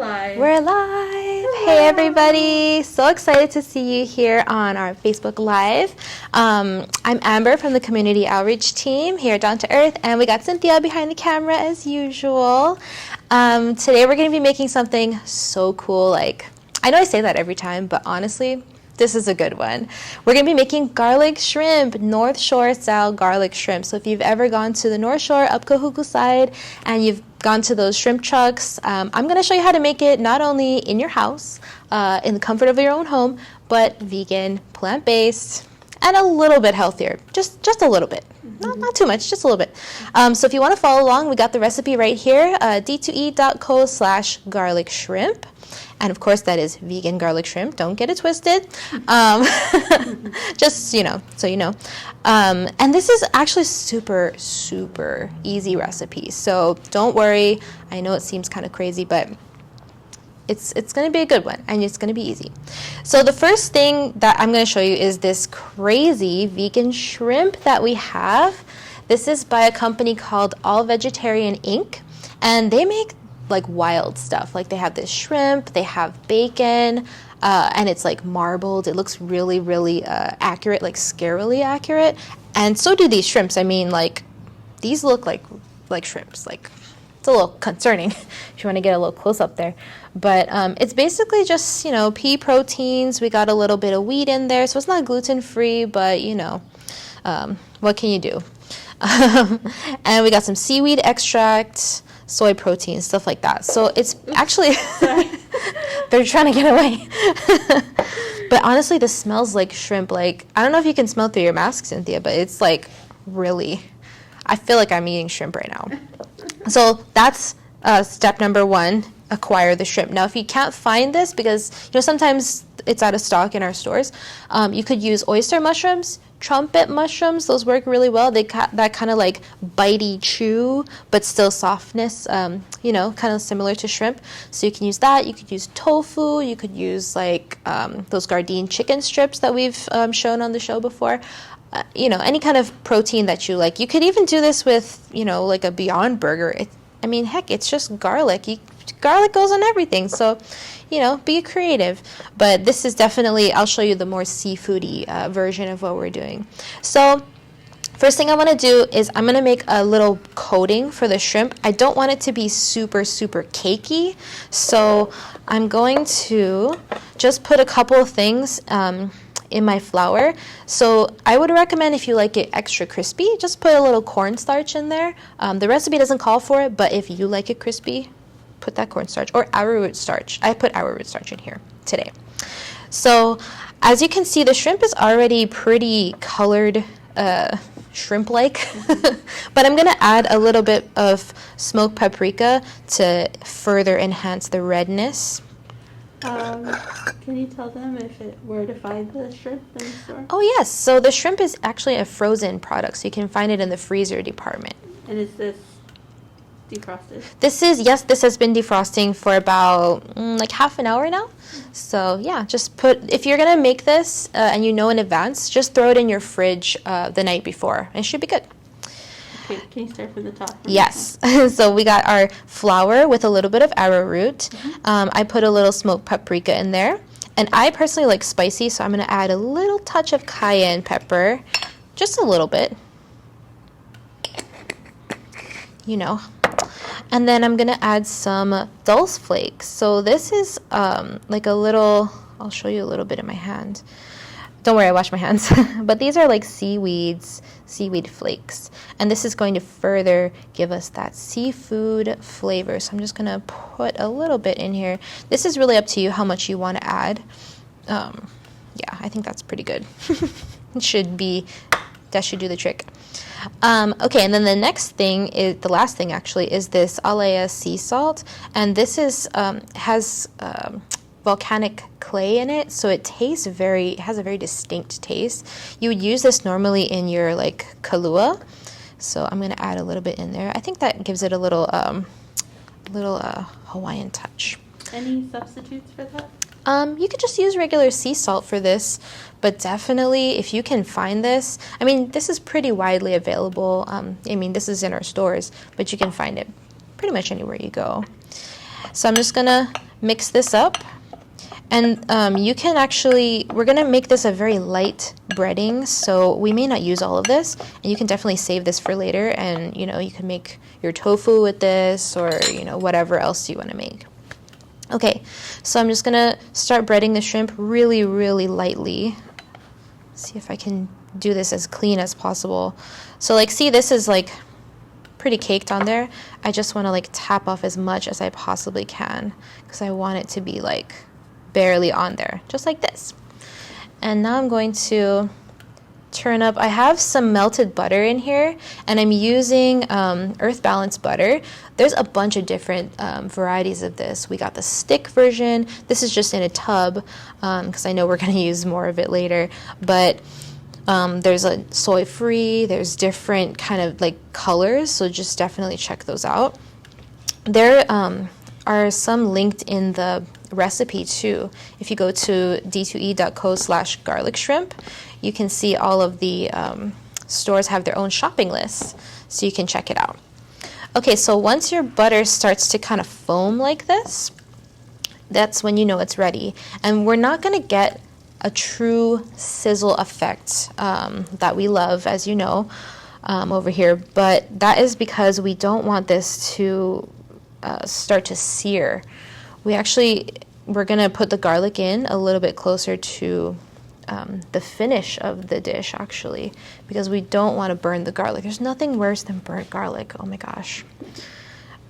live. We're live. Hello. Hey, everybody. So excited to see you here on our Facebook Live. I'm Amber from the Community Outreach Team here at Down to Earth, and we got Cynthia behind the camera as usual. Today we're going to be making something so cool. Like, I know I say that every time, but honestly, this is a good one. We're going to be making garlic shrimp, North Shore style garlic shrimp. So if you've ever gone to the North Shore, up Kahuku side, and you've gone to those shrimp trucks, I'm going to show you how to make it not only in your house, in the comfort of your own home, but vegan, plant-based, and a little bit healthier. Just a little bit. Not too much, just a little bit. So if you want to follow along, we got the recipe right here, d2e.co/garlic shrimp. And of course, that is vegan garlic shrimp. Don't get it twisted. Just, so you know. And this is actually super, super easy recipe. So don't worry. I know it seems kind of crazy, but it's going to be a good one, and it's going to be easy. So the first thing that I'm going to show you is this crazy vegan shrimp that we have. This is by a company called All Vegetarian Inc., and they make like wild stuff. Like they have this shrimp, they have bacon, and it's like marbled. It looks really, really accurate, like scarily accurate. And so do these shrimps. I mean, like these look like shrimps. Like it's a little concerning if you want to get a little close up there. But it's basically just, pea proteins. We got a little bit of wheat in there, so it's not gluten-free, but what can you do? And we got some seaweed extract, soy protein, stuff like that. So it's actually, they're trying to get away. But honestly, this smells like shrimp. Like, I don't know if you can smell through your mask, Cynthia, but it's like really, I feel like I'm eating shrimp right now. So that's step number one, acquire the shrimp. Now, if you can't find this, because sometimes it's out of stock in our stores, you could use oyster mushrooms, trumpet mushrooms. Those work really well. They that kind of like bitey chew, but still softness, kind of similar to shrimp. So you can use that. You could use tofu. You could use like those Gardein chicken strips that we've shown on the show before. Any kind of protein that you like. You could even do this with, like a Beyond Burger. Heck, it's just garlic. Garlic goes on everything. So, be creative. But this is definitely, I'll show you the more seafoody version of what we're doing. So, first thing I want to do is I'm going to make a little coating for the shrimp. I don't want it to be super, super cakey. So, I'm going to just put a couple of things in my flour. So I would recommend, if you like it extra crispy, just put a little cornstarch in there. The recipe doesn't call for it, but if you like it crispy, put that cornstarch or arrowroot starch. I put arrowroot starch in here today. So as you can see, the shrimp is already pretty colored, shrimp-like. But I'm going to add a little bit of smoked paprika to further enhance the redness. Can you tell them where to find the shrimp in the store? Oh, yes. So the shrimp is actually a frozen product, so you can find it in the freezer department. And is this defrosted? This has been defrosting for about like half an hour now. So yeah, just if you're going to make this and in advance, just throw it in your fridge the night before. It should be good. Okay, can you start from the top? Yes. So we got our flour with a little bit of arrowroot. I put a little smoked paprika in there. And I personally like spicy, so I'm going to add a little touch of cayenne pepper. Just a little bit. And then I'm going to add some dulse flakes. So this is like a little, I'll show you a little bit in my hand. Don't worry, I wash my hands. But these are like seaweed flakes. And this is going to further give us that seafood flavor. So I'm just going to put a little bit in here. This is really up to you how much you want to add. Yeah, I think that's pretty good. That should do the trick. Okay, and then the last thing actually, is this Alea Sea Salt. And this has volcanic clay in it, so it has a very distinct taste. You would use this normally in your like kalua, so I'm going to add a little bit in there. I think that gives it a little Hawaiian touch. Any substitutes for that? You could just use regular sea salt for this, but definitely if you can find this, this is pretty widely available. This is in our stores, but you can find it pretty much anywhere you go. So I'm just gonna mix this up. And you can actually, we're going to make this a very light breading, so we may not use all of this. And you can definitely save this for later, and, you know, you can make your tofu with this, or, you know, whatever else you want to make. Okay, so I'm just going to start breading the shrimp really, really lightly. See if I can do this as clean as possible. So, like, see, this is, like, pretty caked on there. I just want to, like, tap off as much as I possibly can, because I want it to be, like, barely on there, just like this. And now I'm going to turn up, I have some melted butter in here, and I'm using Earth Balance butter. There's a bunch of different varieties of this. We got the stick version. This is just in a tub, because I know we're going to use more of it later, but there's a soy-free, there's different kind of like colors, so just definitely check those out. There are some linked in the recipe too. If you go to d2e.co/garlic shrimp, you can see all of the stores have their own shopping lists, so you can check it out. Okay, so once your butter starts to kind of foam like this, that's when you know it's ready. And we're not going to get a true sizzle effect that we love, as you know, over here, but that is because we don't want this to start to sear. We're going to put the garlic in a little bit closer to the finish of the dish, actually, because we don't want to burn the garlic. There's nothing worse than burnt garlic. Oh my gosh.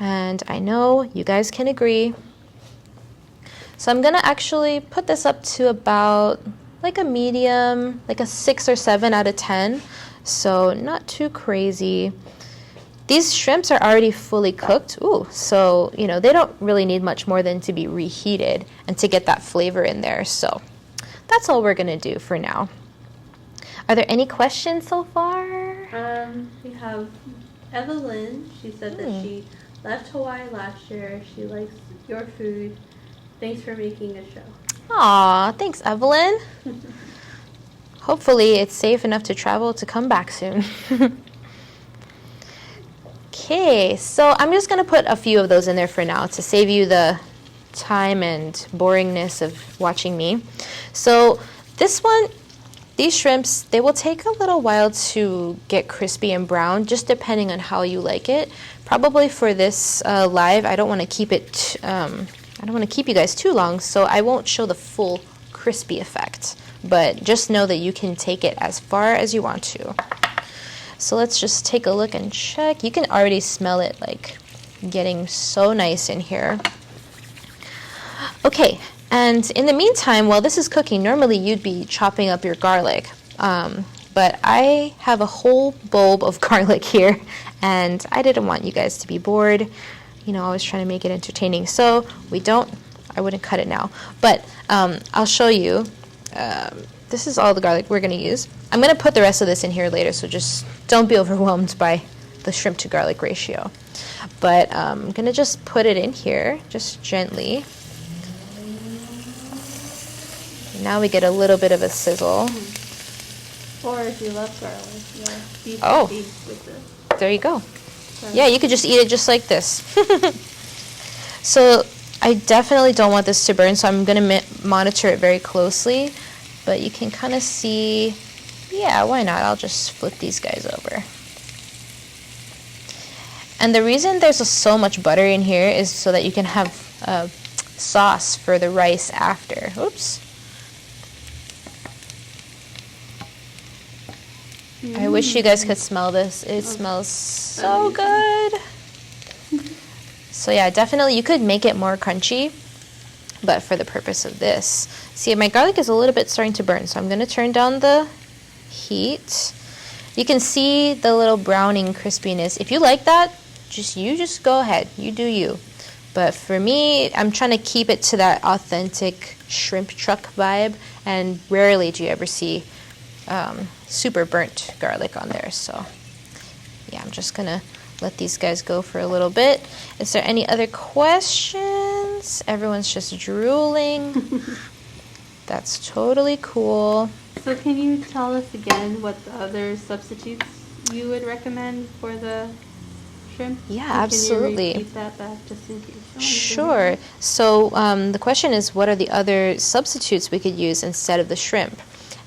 And I know you guys can agree. So I'm going to actually put this up to about like a medium, like a 6 or 7 out of 10. So not too crazy. These shrimps are already fully cooked, so, you know, they don't really need much more than to be reheated and to get that flavor in there. So that's all we're going to do for now. Are there any questions so far? We have Evelyn. She said that she left Hawaii last year. She likes your food. Thanks for making a show. Aw, thanks, Evelyn. Hopefully it's safe enough to travel to come back soon. Okay, so I'm just going to put a few of those in there for now to save you the time and boringness of watching me. So this one, these shrimps, they will take a little while to get crispy and brown, just depending on how you like it. Probably for this live, I don't want to keep it, I don't want to keep you guys too long, so I won't show the full crispy effect. But just know that you can take it as far as you want to. So let's just take a look and check. You can already smell it like getting so nice in here. Okay, and in the meantime, while this is cooking, normally you'd be chopping up your garlic. But I have a whole bulb of garlic here, and I didn't want you guys to be bored. You know, I was trying to make it entertaining. So I wouldn't cut it now. But I'll show you. This is all the garlic we're going to use. I'm going to put the rest of this in here later, so just don't be overwhelmed by the shrimp to garlic ratio. But I'm going to just put it in here, just gently. Now we get a little bit of a sizzle. Or if you love garlic, beef with this. There you go. Yeah, you could just eat it just like this. So I definitely don't want this to burn, so I'm going to monitor it very closely. But you can kind of see, yeah, why not? I'll just flip these guys over. And the reason there's so much butter in here is so that you can have sauce for the rice after. Oops. I wish you guys could smell this. It smells so good. So yeah, definitely you could make it more crunchy, but for the purpose of this, see, my garlic is a little bit starting to burn, so I'm going to turn down the heat. You can see the little browning crispiness. If you like that, just go ahead. You do you. But for me, I'm trying to keep it to that authentic shrimp truck vibe, and rarely do you ever see super burnt garlic on there. So yeah, I'm just gonna let these guys go for a little bit. Is there any other questions? Everyone's just drooling. That's totally cool. So can you tell us again what the other substitutes you would recommend for the shrimp? Yeah, And absolutely. Can you repeat that back just in case? Sure. So the question is, what are the other substitutes we could use instead of the shrimp?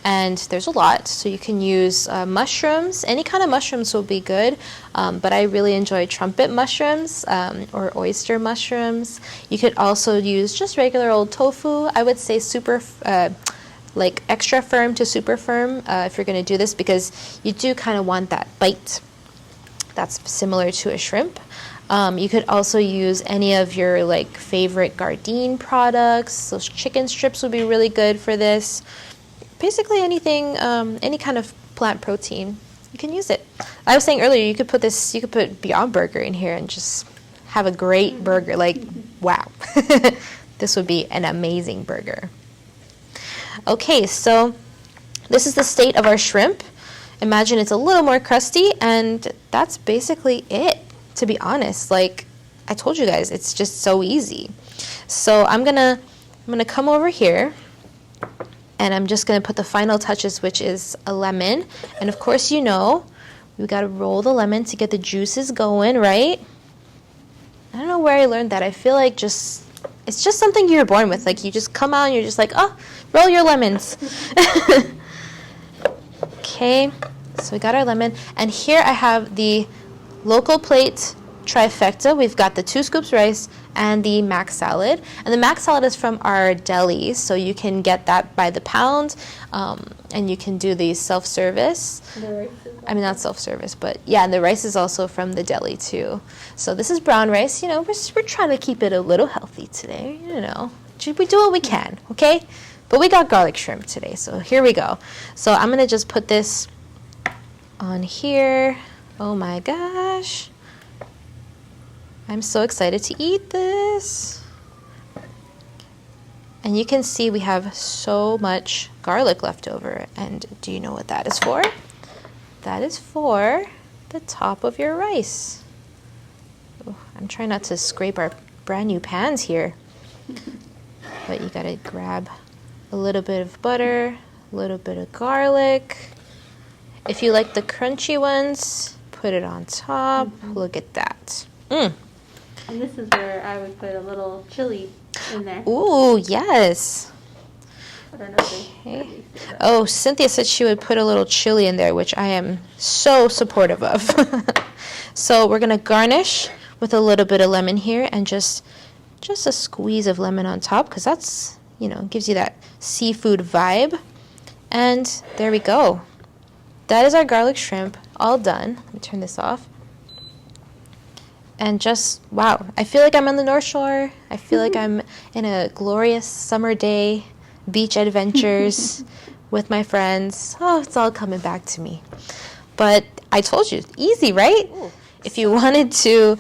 And there's a lot. So you can use mushrooms. Any kind of mushrooms will be good. But I really enjoy trumpet mushrooms or oyster mushrooms. You could also use just regular old tofu. I would say like extra firm to super firm if you're going to do this, because you do kind of want that bite that's similar to a shrimp. You could also use any of your like favorite Gardein products. Those chicken strips would be really good for this. Basically anything, any kind of plant protein, you can use it. I was saying earlier, you could put Beyond Burger in here and just have a great burger. Like, wow, this would be an amazing burger. Okay, so this is the state of our shrimp. Imagine it's a little more crusty, and that's basically it, to be honest. Like I told you guys, it's just so easy. So I'm gonna come over here, and I'm just gonna put the final touches, which is a lemon. And of course, you know, we gotta roll the lemon to get the juices going, right? I don't know where I learned that. I feel like it's just something you're born with. Like you just come out and you're just like, oh, roll your lemons. Okay, so we got our lemon, and here I have the local plate trifecta. We've got the 2 scoops rice and the mac salad, and the mac salad is from our deli, so you can get that by the pound, and you can do the self-service. I mean, not self-service, but yeah, and the rice is also from the deli too. So this is brown rice. You know, we're trying to keep it a little healthy today. You know, we do what we can, okay? But we got garlic shrimp today, so here we go. So I'm gonna just put this on here. Oh my gosh. I'm so excited to eat this. And you can see we have so much garlic left over. And do you know what that is for? That is for the top of your rice. Oh, I'm trying not to scrape our brand new pans here. But you gotta grab a little bit of butter, a little bit of garlic. If you like the crunchy ones, put it on top. Look at that. And this is where I would put a little chili in there. Ooh, yes. I don't know if they Oh, Cynthia said she would put a little chili in there, which I am so supportive of. So we're going to garnish with a little bit of lemon here, and just a squeeze of lemon on top, because that's, you know, gives you that seafood vibe. And there we go. That is our garlic shrimp, all done. Let me turn this off. And just, wow, I feel like I'm on the North Shore. I feel like I'm in a glorious summer day, beach adventures with my friends. Oh, it's all coming back to me. But I told you, easy, right? Ooh. If you wanted to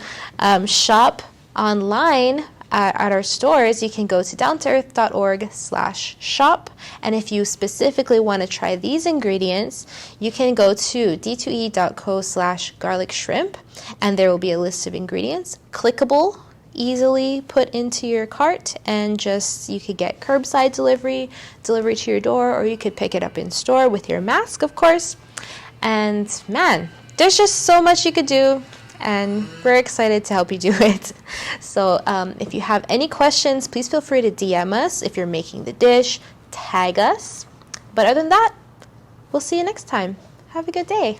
shop online at our stores, you can go to downtoearth.org/shop. And if you specifically want to try these ingredients, you can go to d2e.co/garlic shrimp, and there will be a list of ingredients, clickable, easily put into your cart, and just you could get curbside delivery to your door, or you could pick it up in store with your mask, of course. And man, there's just so much you could do, and we're excited to help you do it. So if you have any questions, please feel free to DM us. If you're making the dish, tag us. But other than that, we'll see you next time. Have a good day.